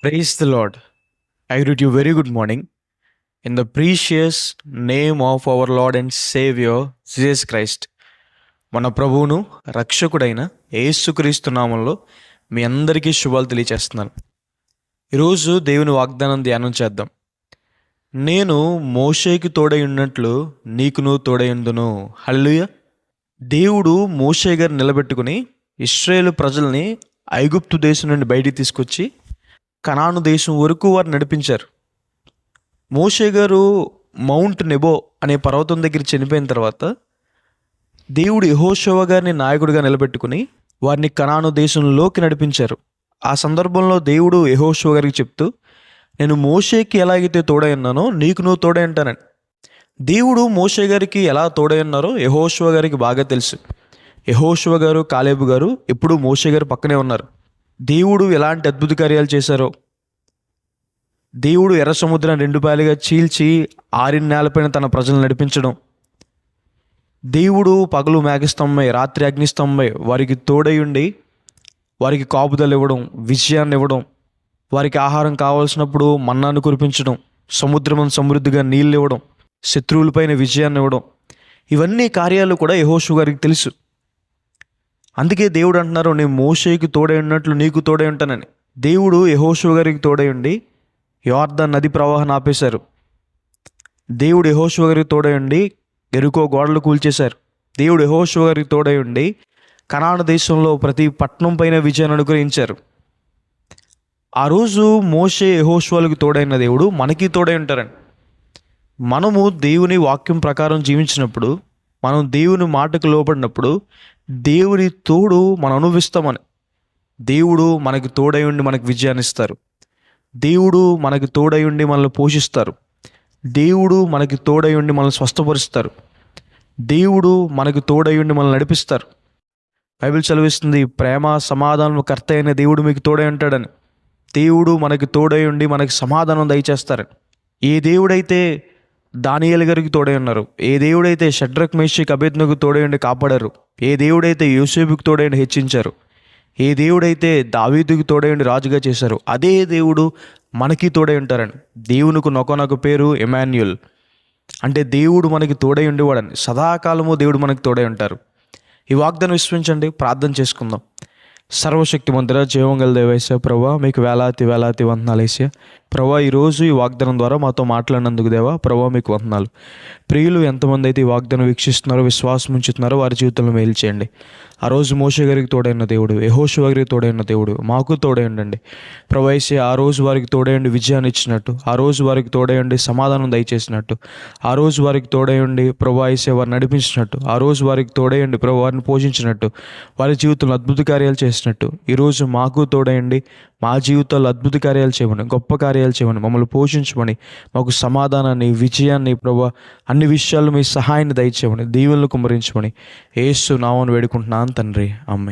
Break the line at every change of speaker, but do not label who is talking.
Praise the Lord. I greet you very good morning in the precious name of our Lord and Savior Jesus Christ. మన ప్రభువును రక్షకుడైన యేసుక్రీస్తు నామంలో మీ అందరికీ శుభాలు తెలియచేస్తున్నాను. ఈరోజు దేవుని వాగ్దానం ధ్యానం చేద్దాం. నేను మోషేకి తోడై ఉన్నట్లు నీకును తోడై ఉందును. హల్లెలూయా. దేవుడు మోషే గారిని నిలబెట్టుకుని ఇశ్రాయేలు ప్రజల్ని ఐగుప్తు దేశం నుండి బయటికి తీసుకొచ్చి కనాను దేశం వరకు వారు నడిపించారు. మోషే గారు మౌంట్ నెబో అనే పర్వతం దగ్గర చనిపోయిన తర్వాత దేవుడు యెహోషువ గారిని నాయకుడిగా నిలబెట్టుకుని వారిని కనాను దేశంలోకి నడిపించారు. ఆ సందర్భంలో దేవుడు యెహోషువ గారికి చెప్తూ, నేను మోషేకి ఎలాగైతే తోడై ఉన్నానో నీకు నువ్వు తోడై ఉంటానని. దేవుడు మోషే గారికి ఎలా తోడై ఉన్నారో యెహోషువ గారికి బాగా తెలుసు. యెహోషువ గారు, కాలేబు గారు ఎప్పుడూ మోషే గారు పక్కనే ఉన్నారు. దేవుడు ఎలాంటి అద్భుత కార్యాలు చేశారో, దేవుడు ఎర్ర సముద్రాన్ని రెండు పాయలుగా చీల్చి ఆరిన నేలపైన తన ప్రజలను నడిపించడం, దేవుడు పగలు మేఘస్తంభై రాత్రి అగ్నిస్తంభై వారికి తోడై ఉండి వారికి కాపుదలు ఇవ్వడం, విజయాన్ని ఇవ్వడం, వారికి ఆహారం కావాల్సినప్పుడు మన్నాను కురిపించడం, సముద్రం సమృద్ధిగా నీళ్ళు ఇవ్వడం, శత్రువులపైన విజయాన్ని ఇవ్వడం, ఇవన్నీ కార్యాలు కూడా యెహోషువ గారికి తెలుసు. అందుకే దేవుడు అంటున్నారు, నేను మోషేకి తోడై ఉన్నట్లు నీకు తోడై ఉంటానని. దేవుడు యెహోషువ గారికి తోడై ఉండి యోర్దాను నది ప్రవాహాన్ని ఆపేశారు. దేవుడు యెహోషువ గారికి తోడై ఉండి యెరికో గోడలు కూల్చేశారు. దేవుడు యెహోషువ గారికి తోడై ఉండి కనాను దేశంలో ప్రతి పట్టణం పైన విజయాన్ని అనుగ్రహించారు. ఆ రోజు మోషే యెహోషువలకు తోడైన దేవుడు మనకి తోడై ఉంటారని. మనము దేవుని వాక్యం ప్రకారం జీవించినప్పుడు, మనం దేవుని మాటకు లోపడినప్పుడు దేవుని తోడు మనం అనుభవిస్తామని. దేవుడు మనకి తోడై ఉండి మనకు విజయాన్ని ఇస్తారు. దేవుడు మనకి తోడై ఉండి మనల్ని పోషిస్తారు. దేవుడు మనకి తోడై ఉండి మనల్ని స్వస్థపరుస్తారు. దేవుడు మనకి తోడై ఉండి మనల్ని నడిపిస్తారు. బైబిల్ చదివిస్తుంది, ప్రేమ సమాధానం కర్త అయిన దేవుడు మీకు తోడై ఉంటాడని. దేవుడు మనకి తోడై ఉండి మనకి సమాధానం దయచేస్తారని. ఏ దేవుడైతే దానియేలు గారికి తోడై ఉన్నారు, ఏ దేవుడైతే షడ్రక్ మేషక్ అబేద్నెగోకు తోడై ఉండి కాపాడారు, ఏ దేవుడైతే యోసేపుకు తోడై ఉండి హెచ్చించారు, ఏ దేవుడైతే దావీదుకు తోడై ఉండి రాజుగా చేశారు, అదే దేవుడు మనకి తోడై ఉంటారని. దేవునికి నొకనొక పేరు ఎమాన్యుయల్, అంటే దేవుడు మనకి తోడై ఉండేవాడని. సదాకాలము దేవుడు మనకి తోడై ఉంటారు. ఈ వాగ్దానం విశ్వసించండి. ప్రార్థన చేసుకుందాం. సర్వశక్తి మందిర జీవంగల దేవేశ ప్రభా, మీకు వేలాతి వందనాలు వేసా ప్రభా. ఈరోజు ఈ వాగ్దానం ద్వారా మాతో మాట్లాడినందుకు దేవా ప్రభా మీకు వందనాలు. ప్రియులు ఎంతమంది అయితే ఈ వాగ్దానం వీక్షిస్తున్నారో, విశ్వాసం ఉంచుతున్నారో వారి జీవితంలో మేలు చేయండి. ఆ రోజు మోషే గారికి తోడైన దేవుడు, యెహోషువ గారికి తోడైన దేవుడు మాకు తోడై ఉండండి ప్రభా. వేసే ఆ రోజు వారికి తోడై ఉండి విజయాన్ని ఇచ్చినట్టు, ఆ రోజు వారికి తోడై ఉండి సమాధానం దయచేసినట్టు, ఆ రోజు వారికి తోడై ఉండి ప్రభా వేసే వారిని నడిపించినట్టు, ఆ రోజు వారికి తోడై ఉండి ప్రభా వారిని పోషించినట్టు, వారి జీవితంలో అద్భుత కార్యాలు చేసినట్టు ఈరోజు మాకు తోడయండి. మా జీవితాల్లో అద్భుత కార్యాలు చేయమని, గొప్ప కార్యాలు చేయమని, మమ్మల్ని పోషించమని, మాకు సమాధానాన్ని, విజయాన్ని ప్రభా అన్ని విషయాల్లో మీ సహాయాన్ని దయచేయమని, దీవెనలు కుమ్మరించమని యేసు నామమున వేడుకుంటున్నాను తండ్రి. ఆమేన్.